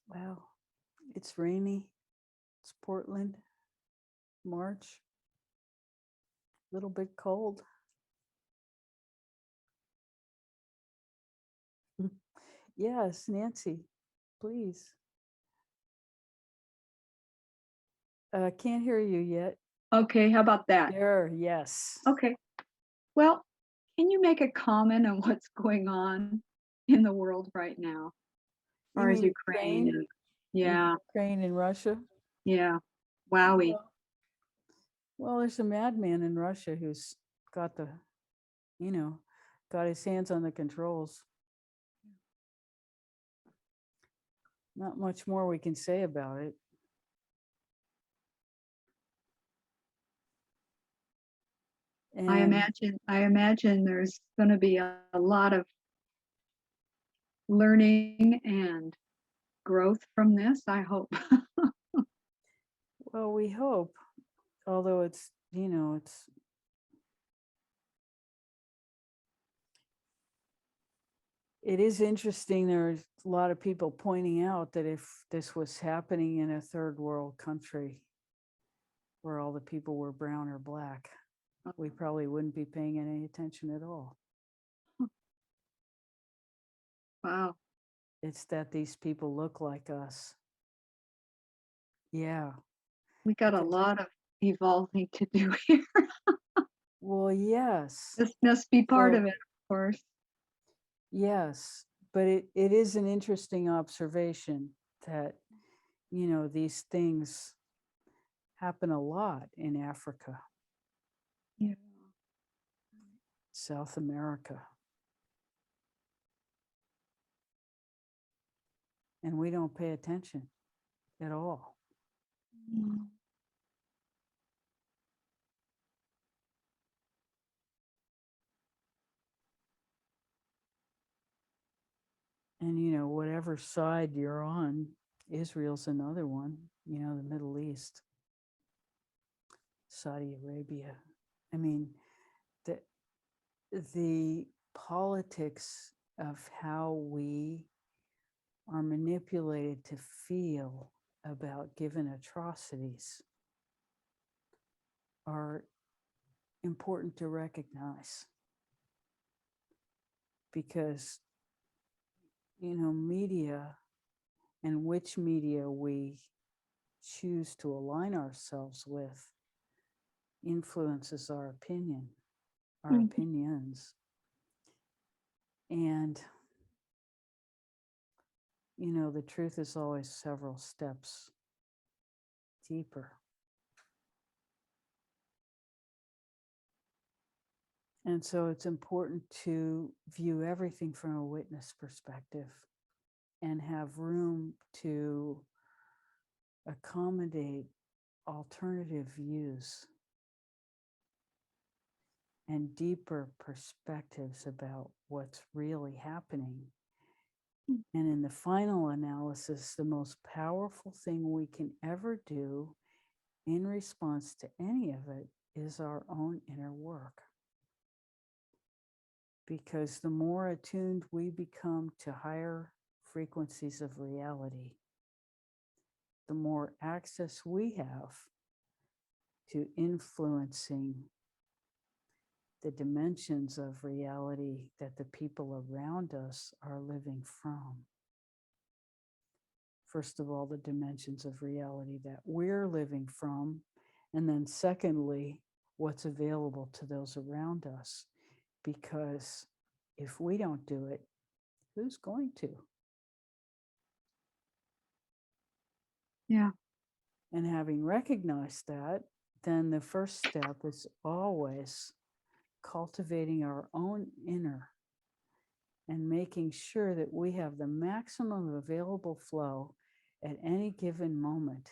Well, it's rainy. It's Portland, March, a little bit cold. Yes, Nancy, please. Can't hear you yet. Okay, how about that? There, yes. Okay. Well, can you make a comment on what's going on in the world right now, as You far as mean Ukraine Ukraine? and yeah, Ukraine and Russia? yeah. Wowie. Well, well, there's a madman in Russia who's got the, you know, got his hands on the controls. Not much more we can say about it. I And imagine there's gonna be a lot of learning and growth from this, I hope. well, we hope, although it's, it is interesting. There's a lot of people pointing out that if this was happening in a third world country where all the people were brown or black, we probably wouldn't be paying any attention at all. Wow. It's that these people look like us. Yeah. We got a Because, lot of evolving to do here. well, yes. This must be part So, of it, of course. yes. But it is an interesting observation that, these things happen a lot in Africa, Yeah. South America. And we don't pay attention at all. Mm. And, whatever side you're on, Israel's another one, the Middle East, Saudi Arabia. I mean, the, the politics of how we are manipulated to feel about given atrocities are important to recognize, because media and which media we choose to align ourselves with influences our Mhm. opinions. And the truth is always several steps deeper. And so it's important to view everything from a witness perspective and have room to accommodate alternative views and deeper perspectives about what's really happening. And in the final analysis, the most powerful thing we can ever do in response to any of it is our own inner work. Because the more attuned we become to higher frequencies of reality, the more access we have to influencing the dimensions of reality that the people around us are living from. First of all, the dimensions of reality that we're living from. And then secondly, what's available to those around us. Because if we don't do it, who's going to? Yeah. And having recognized that, then the first step is always cultivating our own inner and making sure that we have the maximum available flow at any given moment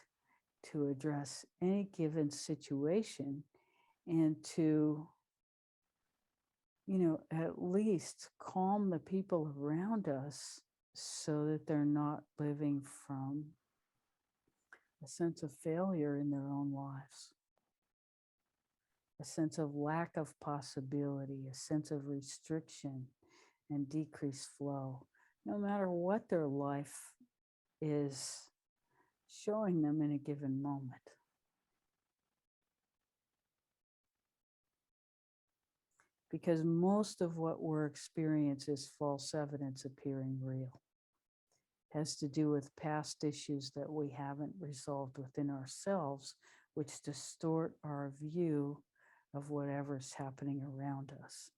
to address any given situation and to, at least calm the people around us so that they're not living from a sense of failure in their own lives, a sense of lack of possibility, a sense of restriction and decreased flow, no matter what their life is showing them in a given moment. Because most of what we're experiencing is false evidence appearing real. has to do with past issues that we haven't resolved within ourselves, which distort our view of whatever's happening around us.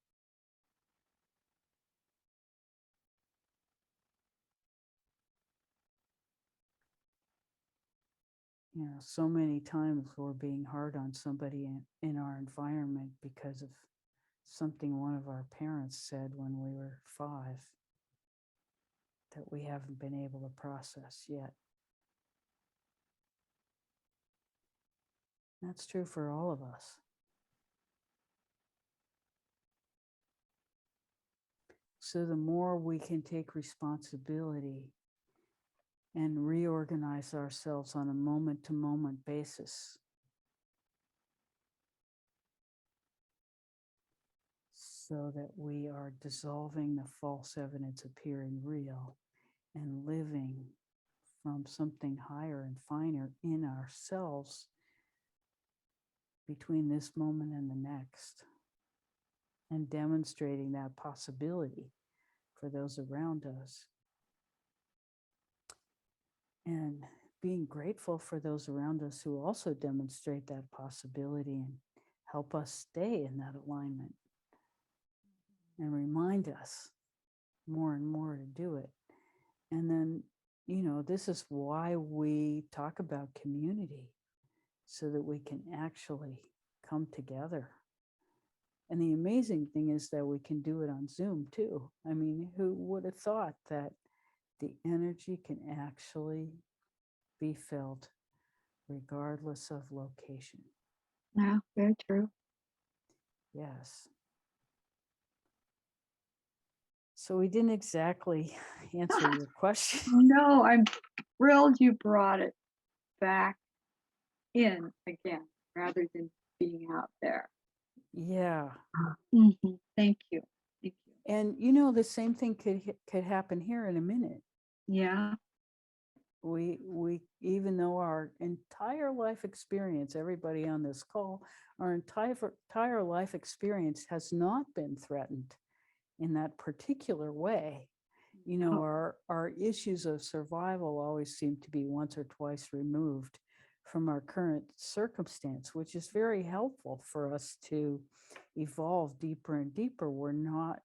So many times we're being hard on somebody in our environment because of something one of our parents said when we were 5 that we haven't been able to process yet. That's true for all of us. So the more we can take responsibility and reorganize ourselves on a moment-to-moment basis, so that we are dissolving the false evidence appearing real and living from something higher and finer in ourselves between this moment and the next, and demonstrating that possibility for those around us, and being grateful for those around us who also demonstrate that possibility and help us stay in that alignment and remind us more and more to do it. And then, this is why we talk about community, so that we can actually come together. And the amazing thing is that we can do it on Zoom too. I mean, who would have thought that the energy can actually be felt regardless of location? Yeah, very true. Yes. So we didn't exactly answer your question. No, I'm thrilled you brought it back in again rather than being out there. Yeah. Thank you. Thank you. And the same thing could happen here in a minute. Yeah. We even though our entire life experience, everybody on this call, our entire life experience has not been threatened in that particular way. Oh, Our issues of survival always seem to be once or twice removed from our current circumstance, which is very helpful for us to evolve deeper and deeper. We're not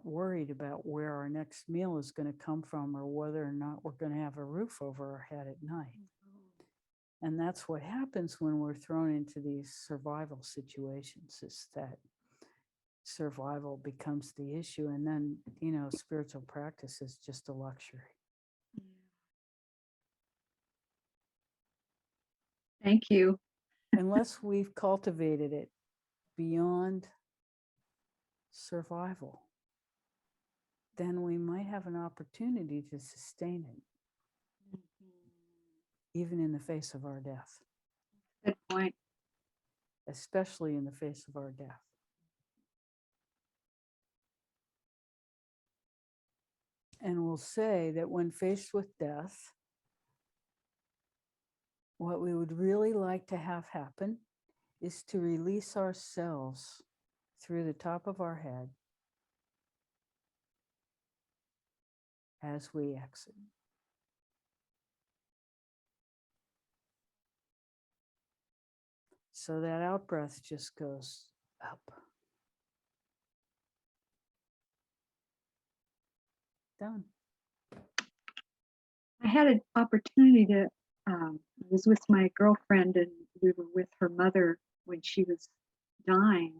worried about where our next meal is going to come from, or whether or not we're going to have a roof over our head at night. And that's what happens when we're thrown into these survival situations, is that survival becomes the issue. And then, spiritual practice is just a luxury. thank you. Unless we've cultivated it beyond survival, then we might have an opportunity to sustain it, even in the face of our death, Good point. especially in the face of our death. And we'll say that when faced with death, what we would really like to have happen is to release ourselves through the top of our head as we exit. So that out breath just goes up. Done. I had an opportunity to, I was with my girlfriend and we were with her mother when she was dying.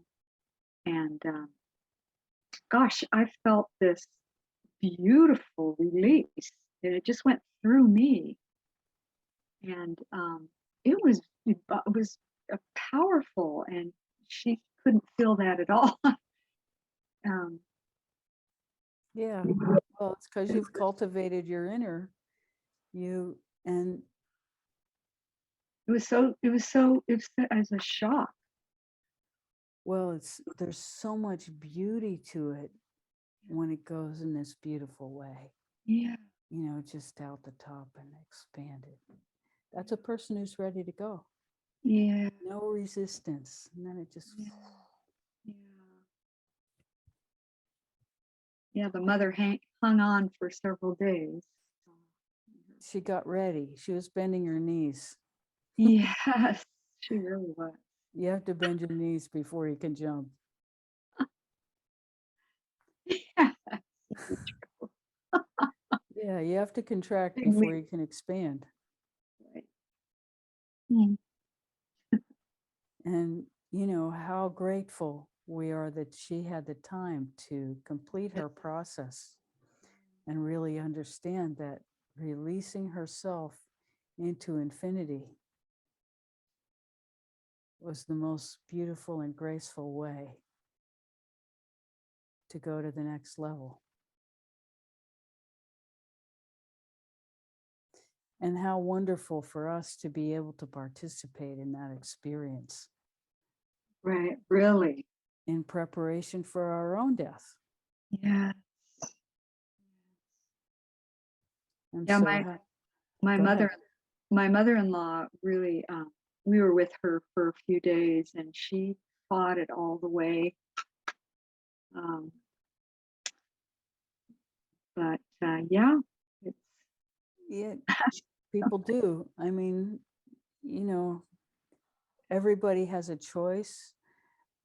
And gosh, I felt this beautiful release. And it just went through me. And it was powerful, and she couldn't feel that at all. um, Yeah. Well, it's because you've cultivated your inner you, and as a shock. well, there's so much beauty to it when it goes in this beautiful way, Yeah. just out the top and expanded. That's a person who's ready to go. Yeah. No resistance. And then it just, Yeah. Yeah. Yeah, the mother hung on for several days. She got ready. She was bending her knees. Yes, she really was. You have to bend your knees before you can jump. Yes, so true. Yeah, you have to contract And before we, you can expand. right. Mm, And you know how grateful we are that she had the time to complete yeah, her process and really understand that releasing herself into infinity was the most beautiful and graceful way to go to the next level. And how wonderful for us to be able to participate in that experience right, really. in preparation for our own death. Yeah. And Yeah, so, my go ahead. my mother-in-law really, we were with her for a few days and she fought it all the way. Um, but yeah, it's Yeah, people do. I mean, you know, everybody has a choice,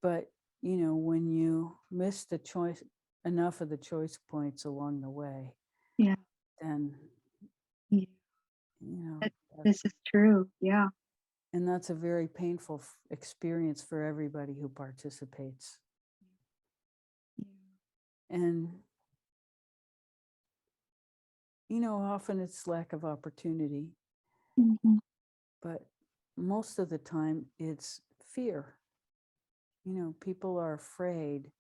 but you know, when you miss the choice, enough of the choice points along the way, yeah, then yeah, you know, this is true. Yeah, and that's a very painful experience for everybody who participates. yeah, And you know, often it's lack of opportunity, mhm, but most of the time it's fear. You know, people are afraid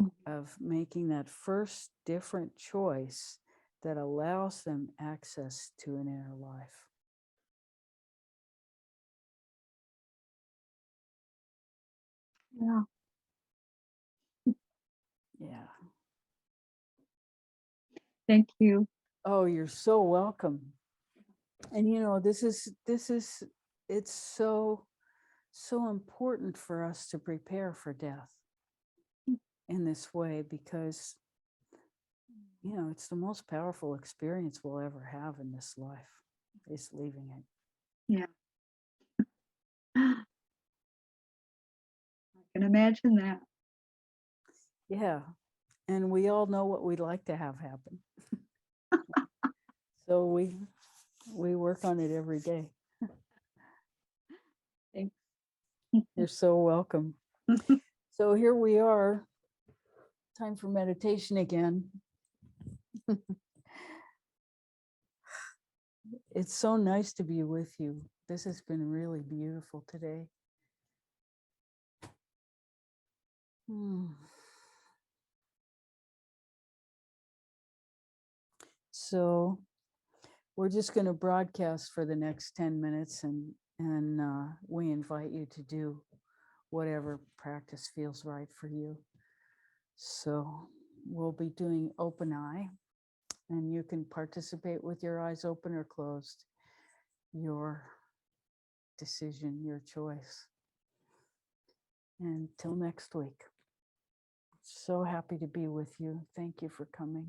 mm, of making that first different choice that allows them access to an inner life. yeah. Yeah. Thank you. Oh, you're so welcome. And you know, it's so important for us to prepare for death in this way because you know, it's the most powerful experience we'll ever have in this life is leaving it. Yeah, I can imagine that. Yeah. And we all know what we'd like to have happen. So we work on it every day. Thanks. You're so welcome. So here we are. Time for meditation again. It's so nice to be with you. This has been really beautiful today. Hmm. So we're just going to broadcast for the next 10 minutes and we invite you to do whatever practice feels right for you. So we'll be doing open eye and you can participate with your eyes open or closed. Your decision, your choice. Until next week. So happy to be with you. Thank you for coming.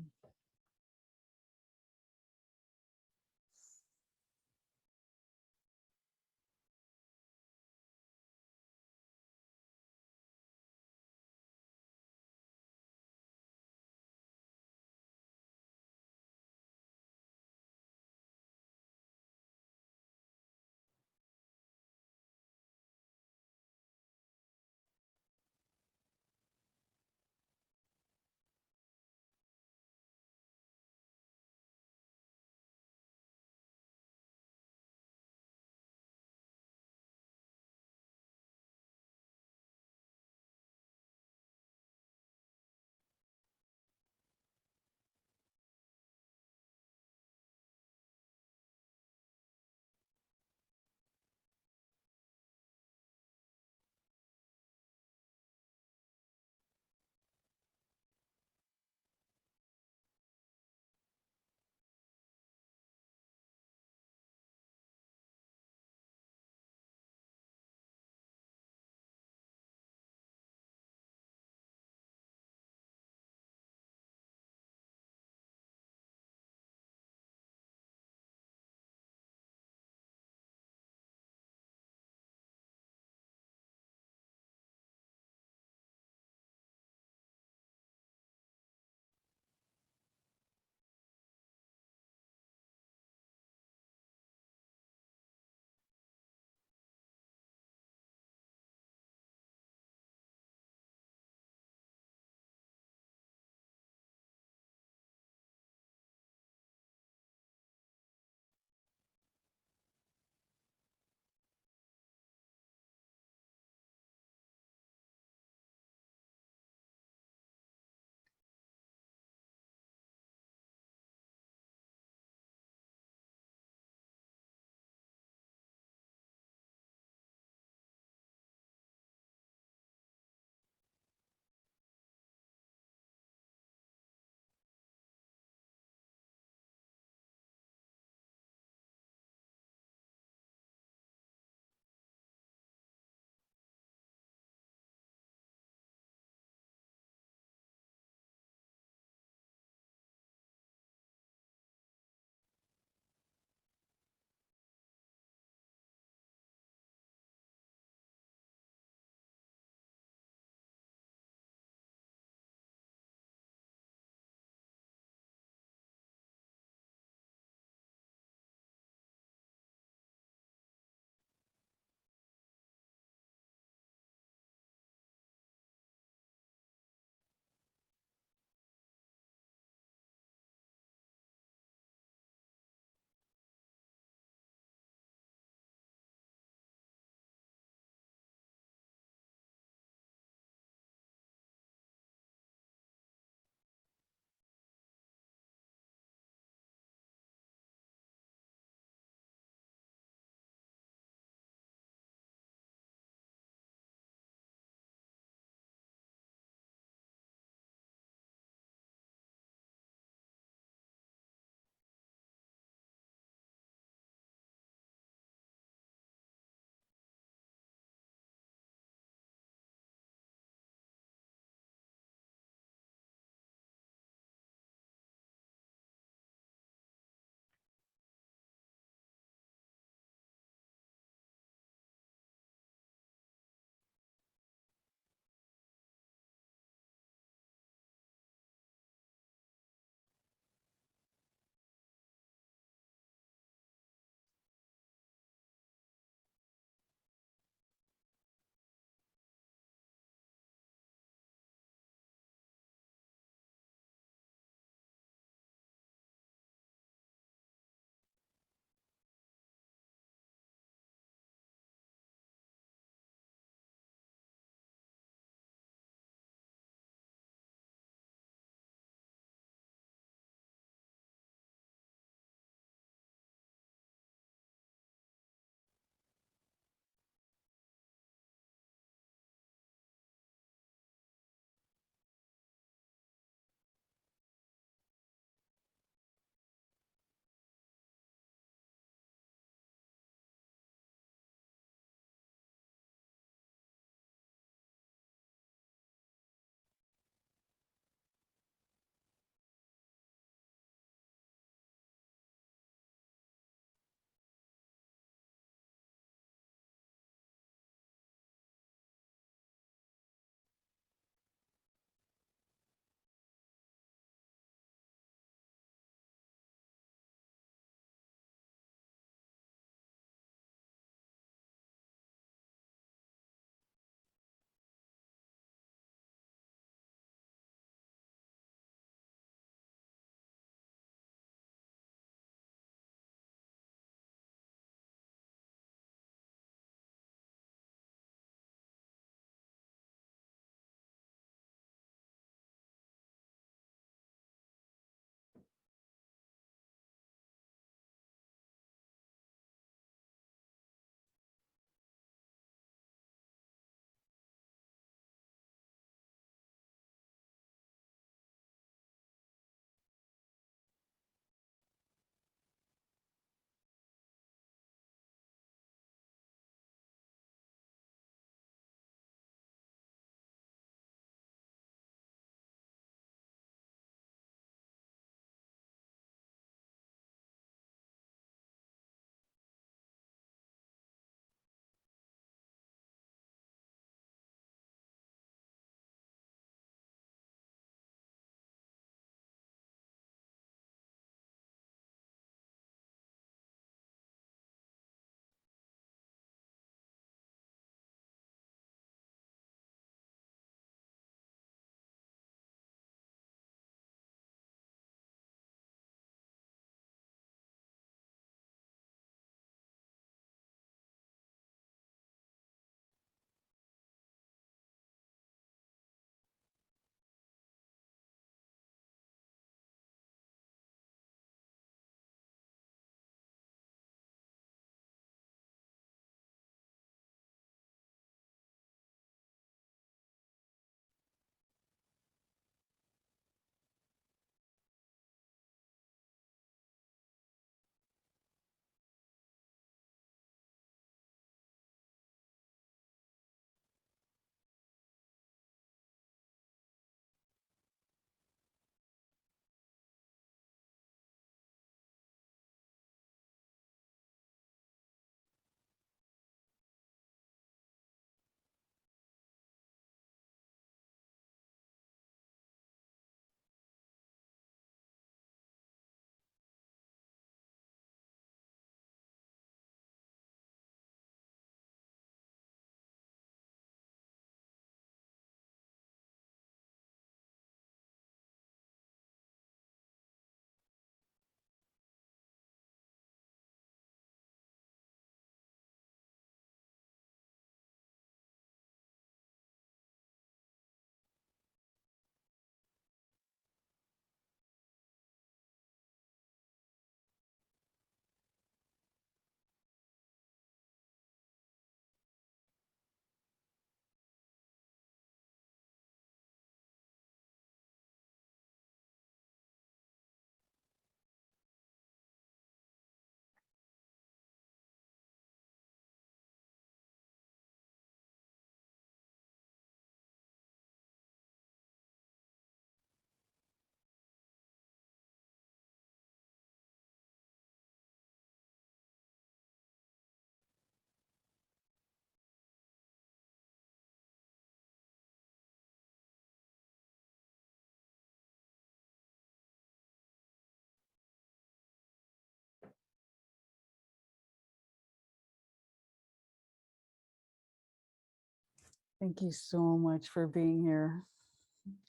Thank you so much for being here.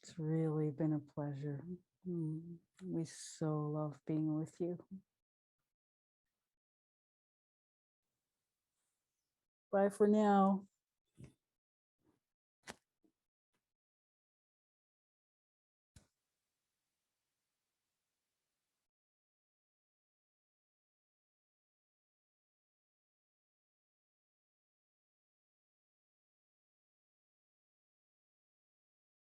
It's really been a pleasure. We so love being with you. Bye for now.